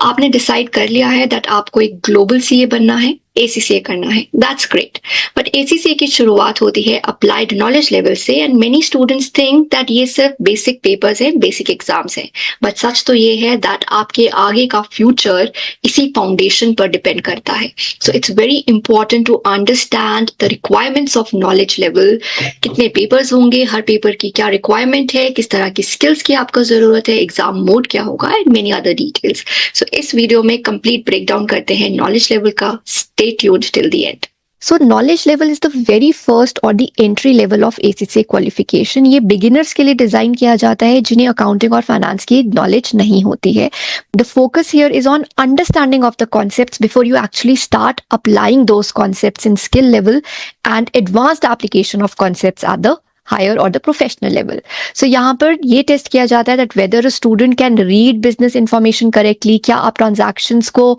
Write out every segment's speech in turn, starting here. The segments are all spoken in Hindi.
आपने डिसाइड कर लिया है दैट आपको एक ग्लोबल सीए बनना है, ACCA करना है, दैट्स ग्रेट। बट ACCA की शुरुआत होती है अप्लाइड नॉलेज लेवल से and many students think that ये सिर्फ बेसिक पेपर्स हैं, बेसिक एग्जाम्स हैं। बट सच तो ये है दैट आपके आगे का फ्यूचर इसी फाउंडेशन पर डिपेंड करता है। So it's very important to understand the requirements of knowledge level. कितने पेपर्स होंगे, हर पेपर की क्या रिक्वायरमेंट है, किस तरह की स्किल्स की आपको जरूरत है, एग्जाम मोड क्या होगा एंड मेनी अदर डिटेल्स। सो इस वीडियो में कंप्लीट ब्रेकडाउन करते हैं नॉलेज लेवल का। Stay tuned till the end. So knowledge level is the very first or the entry level of ACCA qualification. ये beginners के लिए डिजाइन किया जाता है जिन्हें अकाउंटिंग और फाइनेंस की नॉलेज नहीं होती है. The focus here is on understanding of the concepts before you actually start applying those concepts in skill level and advanced application of concepts at the higher or the professional level. So यहाँ पर ये टेस्ट किया जाता है that whether a student can read business information correctly, क्या आप transactions को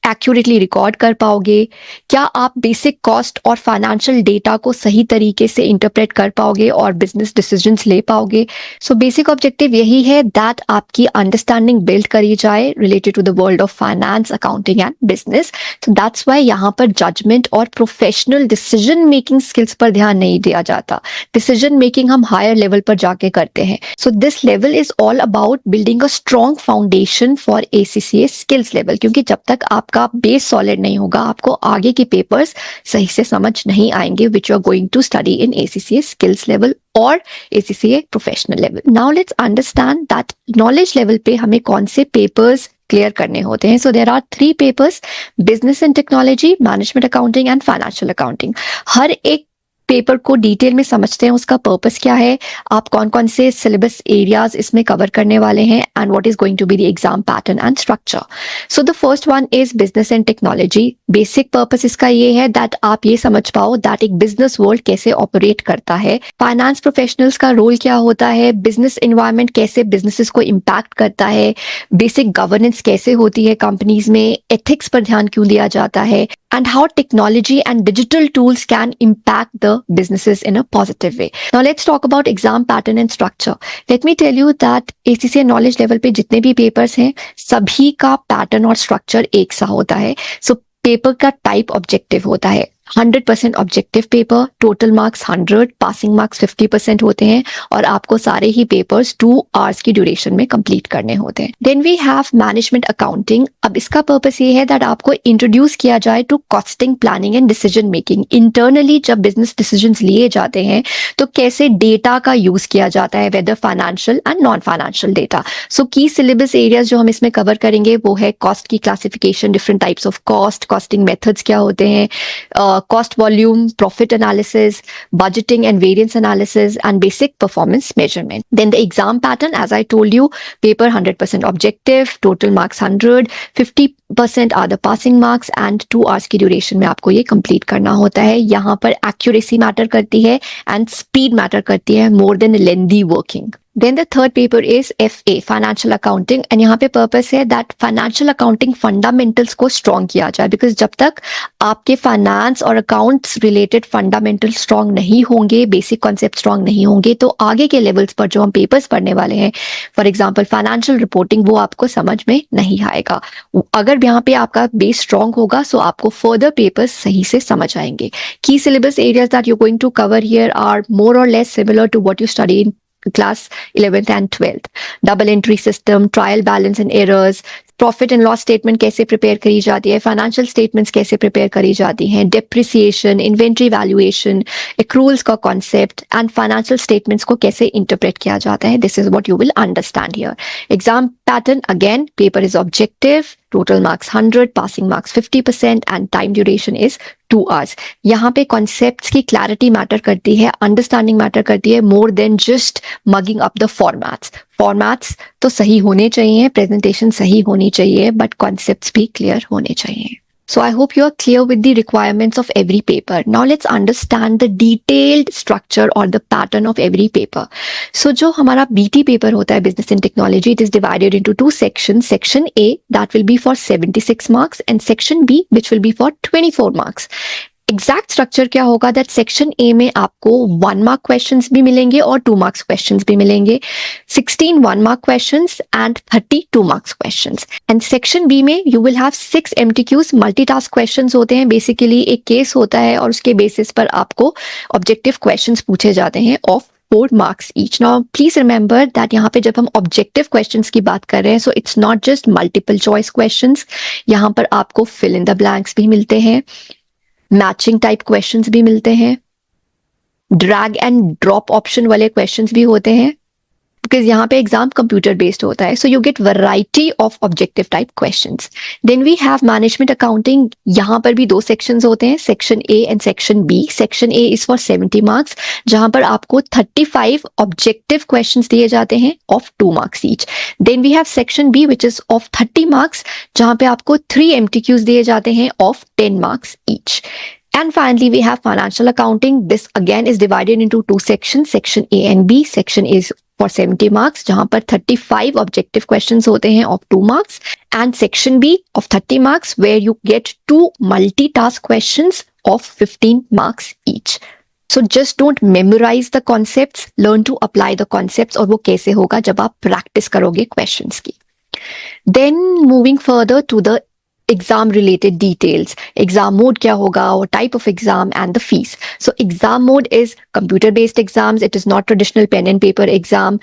एक्यूरेटली रिकॉर्ड कर पाओगे, क्या आप बेसिक कॉस्ट और फाइनेंशियल डेटा को सही तरीके से इंटरप्रेट कर पाओगे और बिजनेस डिसीजंस ले पाओगे. सो बेसिक ऑब्जेक्टिव यही है दैट आपकी अंडरस्टैंडिंग बिल्ड करी जाए related to the world of finance, accounting and business. So that's why यहाँ पर जजमेंट और प्रोफेशनल डिसीजन मेकिंग स्किल्स पर ध्यान नहीं दिया जाता. डिसीजन मेकिंग हम हायर लेवल पर जाके करते हैं. So this level is all about building a strong foundation for ACCA skills level, क्योंकि जब तक आपका बेस सॉलिड नहीं होगा आपको आगे के पेपर्स सही से समझ नहीं आएंगे which you are going to study in ACCA skills level or ACCA professional level. Now let's understand that knowledge level पे हमें कौन से पेपर्स क्लियर करने होते हैं. So there are 3 papers: business and technology, management accounting and financial accounting. हर एक पेपर को डिटेल में समझते हैं, उसका पर्पस क्या है, आप कौन कौन से सिलेबस एरियाज इसमें कवर करने वाले हैं and what is going to be the exam pattern and structure. So the first one is business and technology. Basic purpose इसका ये है दैट आप ये समझ पाओ दैट एक बिजनेस वर्ल्ड कैसे ऑपरेट करता है, फाइनेंस प्रोफेशनल्स का रोल क्या होता है, बिजनेस एनवायरनमेंट कैसे बिजनेसेस को इम्पैक्ट करता है, बेसिक गवर्नेंस कैसे होती है कंपनीज में, एथिक्स पर ध्यान क्यों दिया जाता है, and how technology and digital tools can impact the businesses in a positive way. Now let's talk about exam pattern and structure. Let me tell you that ACCA knowledge level पे जितने भी papers हैं सभी का pattern और structure एक सा होता है. So पेपर का टाइप ऑब्जेक्टिव होता है. 100% objective paper, total marks 100, passing marks 50% होते हैं और आपको सारे ही पेपर्स 2 आवर्स की ड्यूरेशन में कंप्लीट करने होते हैं. Then we have management accounting. अब इसका पर्पस ये है दैट आपको इंट्रोड्यूस किया जाए to costing, planning and decision making. Internally जब बिजनेस डिसीजंस लिए जाते हैं तो कैसे डेटा का यूज किया जाता है, whether financial and non financial data. So की सिलेबस एरियाज जो हम इसमें कवर करेंगे वो है कॉस्ट की classification, different types of cost, costing methods क्या होते हैं, cost volume, profit analysis, budgeting and variance analysis, and basic performance measurement. Then the exam pattern, as I told you, paper 100% objective, total marks 100, 50% are the passing marks and 2 hours की duration में आपको ये complete करना होता है. यहाँ पर accuracy matter करती है and speed matter करती है more than lengthy working. Then the third paper is FA, Financial Accounting, and यहाँ पे purpose है that Financial Accounting fundamentals को strong किया जाए, because जब तक आपके finance और accounts related fundamentals strong नहीं होंगे, basic concepts strong नहीं होंगे, तो आगे के levels पर जो हम papers पढ़ने वाले हैं, for example financial reporting, वो आपको समझ में नहीं आएगा. अगर यहाँ पे आपका base strong होगा, so आपको further papers सही से समझ आएंगे. Key syllabus areas that you're going to cover here are more or less similar to what you study in class 11th and 12th. Double entry system, trial balance and errors, profit and loss statement कैसे प्रिपेयर करी जाती है, फाइनेंशियल स्टेटमेंट्स कैसे प्रिपेयर करी जाती हैं, डेप्रिसिएशन, इन्वेंट्री वैल्यूएशन, एक्रूल्स का कॉन्सेप्ट एंड फाइनेंशियल स्टेटमेंट्स को कैसे इंटरप्रेट किया जाता है. This is what you will understand here. Exam pattern again, paper is objective, total marks 100, passing marks 50% and time duration is 2 hours. यहाँ पे कॉन्सेप्ट्स की क्लैरिटी मैटर करती है, अंडरस्टैंडिंग मैटर करती है more than just mugging up the formats. Formats तो सही होने चाहिए, प्रेजेंटेशन सही होनी चाहिए, बट कॉन्सेप्ट्स भी क्लियर होने चाहिए. So I hope you are clear with the requirements of every paper. Now let's understand the detailed structure or the pattern of every paper. So जो हमारा BT paper होता है, Business and Technology, it is divided into 2 sections. Section A, that will be for 76 marks, and Section B, which will be for 24 marks. Exact structure क्या होगा, दैट सेक्शन ए में आपको 1 मार्क क्वेश्चंस भी मिलेंगे और 2 मार्क्स क्वेश्चंस भी मिलेंगे, 16 1 mark questions and 30 2 marks questions. And section B में you will have 6 MTQs, multitask questions होते हैं। बेसिकली एक केस होता है और उसके बेसिस पर आपको ऑब्जेक्टिव क्वेश्चंस पूछे जाते हैं of 4 marks each. Now, please remember that यहाँ पे जब हम objective questions की बात कर रहे हैं, so it's not just multiple choice questions. यहाँ पर आपको fill in the blanks भी मिलते हैं, मैचिंग टाइप क्वेश्चंस भी मिलते हैं, ड्रैग एंड ड्रॉप ऑप्शन वाले क्वेश्चंस भी होते हैं, बिकॉज यहाँ पे एग्जाम कंप्यूटर बेस्ड होता है, so you get variety of objective type questions. Then we have management accounting. यहाँ पर भी 2 सेक्शंस होते हैं, section A and section B. Section A is for 70 marks, जहां पर आपको 35 ऑब्जेक्टिव क्वेश्चंस दिए जाते हैं of 2 marks each. Then we have section B which is of 30 marks, जहां पे आपको 3 एमटीक्यूज दिए जाते हैं of 10 marks each. And finally, we have financial accounting. This again is divided into 2 sections, section A and B. Section A is for 70 marks, जहां पर 35 objective questions होते हैं of 2 marks, and section B of 30 marks, where you get 2 multitask questions of 15 marks each. So just don't memorize the concepts, learn to apply the concepts, और वो कैसे होगा जब आप practice करोगे questions की. Then moving further to the exam related details. Exam mode क्या होगा, or type of exam, and the fees. So exam mode is computer based exams. It is not traditional pen and paper exam.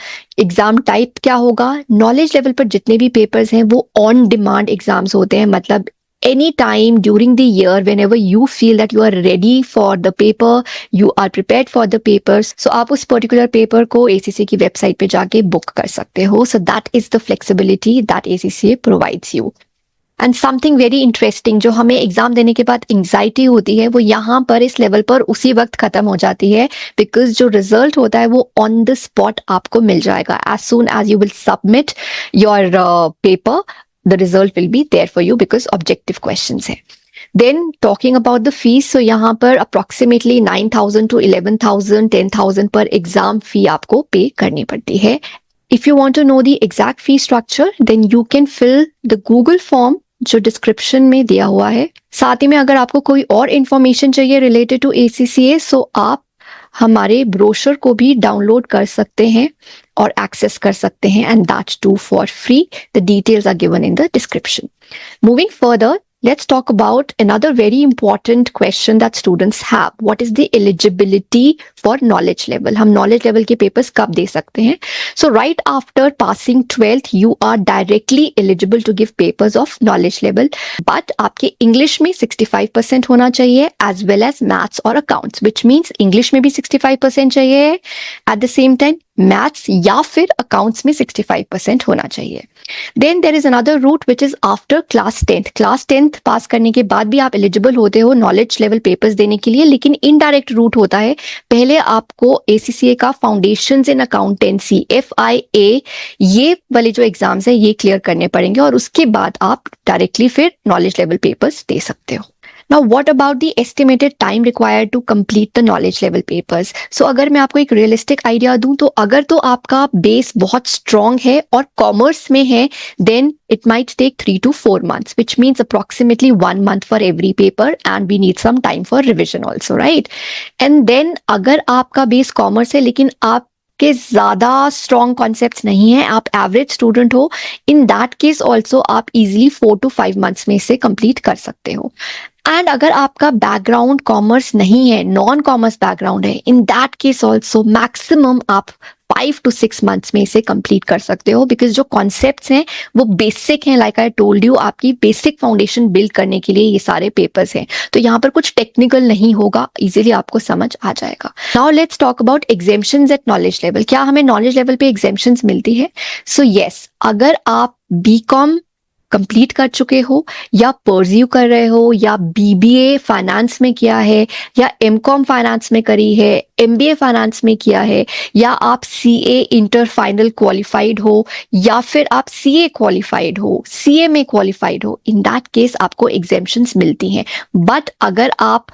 Exam type क्या होगा, knowledge level पर जितने भी papers हैं वो on demand exams होते हैं। मतलब any time during the year, whenever you feel that you are ready for the paper, you are prepared for the papers, so आप उस particular paper को ACCA की website पे जाके book कर सकते हो. So that is the flexibility that ACCA provides you. And something very interesting, जो हमें एग्जाम देने के बाद एंग्जाइटी होती है वो यहाँ पर इस लेवल पर उसी वक्त खत्म हो जाती है, बिकॉज जो रिजल्ट होता है वो ऑन द स्पॉट आपको मिल जाएगा। As soon as you will submit your paper, the result will be there for you, because objective questions है। Then talking about the fees, so यहाँ पर अप्रोक्सीमेटली 9,000 to 11,000, 10,000 पर एग्जाम फी आपको पे करनी पड़ती है। If you want to know the exact fee structure, then you can fill the Google form जो डिस्क्रिप्शन में दिया हुआ है। साथ ही में अगर आपको कोई और इंफॉर्मेशन चाहिए रिलेटेड टू ACCA, सो आप हमारे ब्रोशर को भी डाउनलोड कर सकते हैं और एक्सेस कर सकते हैं, and that's too for free. The details are given in the description. Moving further, let's talk about another very important question that students have. What is the eligibility for knowledge level? हम knowledge level के papers कब दे सकते हैं? So right after passing 12th, you are directly eligible to give papers of knowledge level. But आपके English में 65% होना चाहिए, as well as maths और accounts, which means English में भी 65% चाहिए, at the same time maths या फिर अकाउंट्स में 65% होना चाहिए। Then there is another route which is after class 10th। Class 10th पास करने के बाद भी आप एलिजिबल होते हो नॉलेज लेवल पेपर्स देने के लिए, लेकिन इनडायरेक्ट रूट होता है। पहले आपको ACCA का फाउंडेशंस इन अकाउंटेंसी FIA ये वाले जो एग्जाम्स हैं ये क्लियर करने पड़ेंगे, और उसके बाद आप डायरेक्टली फिर नॉलेज लेवल पेपर्स दे सकते हो। Now, what about the estimated time required to complete the knowledge level papers? So, अगर मैं आपको एक realistic idea दूं, तो अगर तो आपका बेस बहुत strong है और कॉमर्स में है, then it might take 3 to 4 months, which means approximately 1 month for every paper, and we need some time for revision also, right? And then अगर आपका बेस कॉमर्स है लेकिन आप के ज्यादा स्ट्रॉन्ग कॉन्सेप्ट्स नहीं है, आप एवरेज स्टूडेंट हो, इन दैट केस ऑल्सो आप इजिली 4 to 5 months में से कंप्लीट कर सकते हो। एंड अगर आपका बैकग्राउंड कॉमर्स नहीं है, नॉन कॉमर्स बैकग्राउंड है, in that case also maximum आप 5 to 6 months में इसे कंप्लीट कर सकते हो, बिकॉज जो कॉन्सेप्ट्स हैं वो बेसिक हैं। लाइक आई टोल्ड यू, आपकी बेसिक फाउंडेशन बिल्ड करने के लिए ये सारे पेपर्स हैं, तो यहाँ पर कुछ टेक्निकल नहीं होगा, इजीली आपको समझ आ जाएगा। Now let's talk about exemptions at knowledge level. क्या हमें नॉलेज लेवल पे एग्जेम्पशंस मिलती है? सो यस, अगर आप BCom कंप्लीट कर चुके हो, या परस्यू कर रहे हो, या BBA फाइनेंस में किया है, या MCom फाइनेंस में करी है, MBA फाइनेंस में किया है, या आप CA इंटर फाइनल क्वालिफाइड हो, या फिर आप CA क्वालिफाइड हो, CA में क्वालिफाइड हो, इन दैट केस आपको एग्जेम्पशंस मिलती हैं। बट अगर आप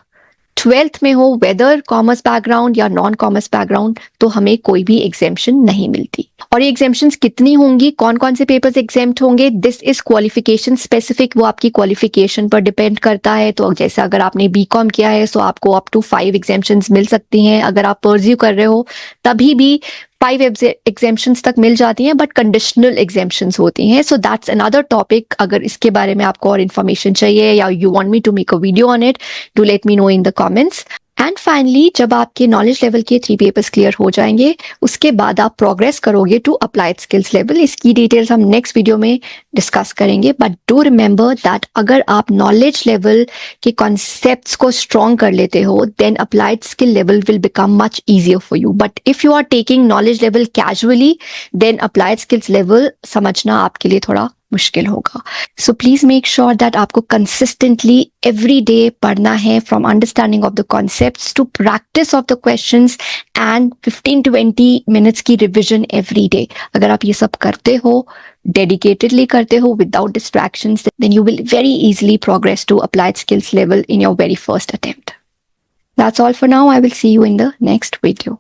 12th में हो, वेदर कॉमर्स बैकग्राउंड या नॉन कॉमर्स बैकग्राउंड, तो हमें कोई भी एग्जेम्पशन नहीं मिलती। और ये एग्जेम्पशंस कितनी होंगी, कौन कौन से पेपर्स एग्जेम्प्ट होंगे, दिस इज क्वालिफिकेशन स्पेसिफिक, वो आपकी क्वालिफिकेशन पर डिपेंड करता है। तो जैसे अगर आपने बीकॉम किया है तो आपको अप टू 5 एग्जेम्पशंस मिल सकती हैं। अगर आप परस्यू कर रहे हो तभी भी 5 एग्जेम्पशंस तक मिल जाती हैं, बट कंडीशनल एग्जेम्पशंस होती हैं। So that's another topic. अगर इसके बारे में आपको और इन्फॉर्मेशन चाहिए या you want me to make a video on it, do let me know in the comments. And finally, जब आपके नॉलेज लेवल के 3 पेपर्स क्लियर हो जाएंगे, उसके बाद आप प्रोग्रेस करोगे टू अप्लाइड स्किल्स लेवल। इसकी डिटेल्स हम नेक्स्ट वीडियो में डिस्कस करेंगे। बट डू रिमेंबर दैट अगर आप नॉलेज लेवल के कॉन्सेप्ट्स को स्ट्रॉन्ग कर लेते हो, then applied skill level will become much easier for you. But if you are taking knowledge level casually, then applied skills level समझना आपके लिए थोड़ा मुश्किल होगा। So please make sure that आपको कंसिस्टेंटली एवरी डे पढ़ना है, from understanding of the concepts to practice of the questions and 15-20 minutes की रिविजन एवरी डे। अगर आप ये सब करते हो, डेडिकेटेडली करते हो, without distractions, then you will very easily progress to applied skills level in your very first attempt. That's all for now. I will see you in the next video.